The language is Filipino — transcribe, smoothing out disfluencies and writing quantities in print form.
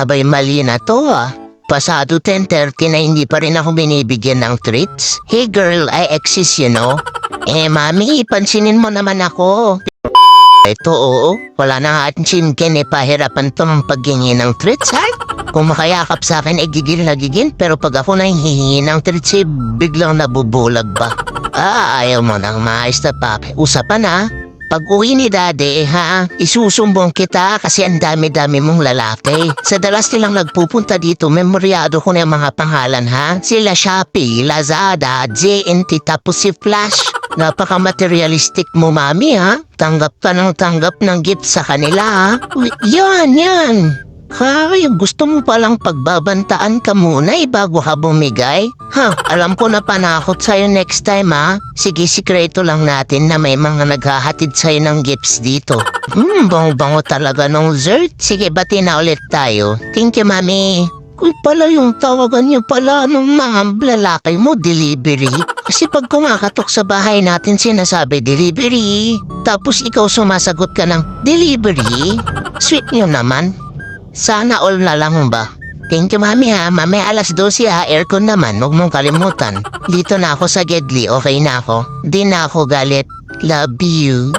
Abay, mali na to Pasado 10:30 na hindi pa rin ako binibigyan ng treats. Hey girl, I exist, you know. Mami, pansinin mo naman ako. Ito, oo. Wala na nga atin pahirapan to ng paghingi ng treats, ha? Kung makayakap sa akin, gigil na gigil. Pero pag ako na hihingi ng treats, biglang nabubulag ba? Ayaw mo nang maayos na papi. Usapan, ha? Pag uwi ni Daddy, isusumbong kita kasi ang dami-dami mong lalaki. Sa dalas nilang nagpupunta dito, memoryado ko na yung mga pangalan, ha? Sila Shopee, Lazada, JNT, tapos si Flash. Napaka-materialistic mo, Mami, ha? Tanggap ka ng tanggap ng gift sa kanila, ha? Yan! Gusto mo palang pagbabantaan ka muna bago ka bumigay? Alam ko na panakot sa'yo next time, ha? Sige, sikreto lang natin na may mga naghahatid sa'yo ng gifts dito. Bango-bango talaga nung dessert. Sige, bati na ulit tayo. Thank you, Mami. Pala yung tawagan niyo pala ng mga lalaki mo, delivery. Kasi pag kumakatok sa bahay natin sinasabi, delivery. Tapos ikaw sumasagot ka ng delivery. Sweet niyo naman. Sana all na lang ba? Thank you, Mami, ha? Mamaya alas 12, ha? Aircon naman, huwag mong kalimutan. Dito na ako sa Gedli, okay na ako. Di na ako galit. Love you.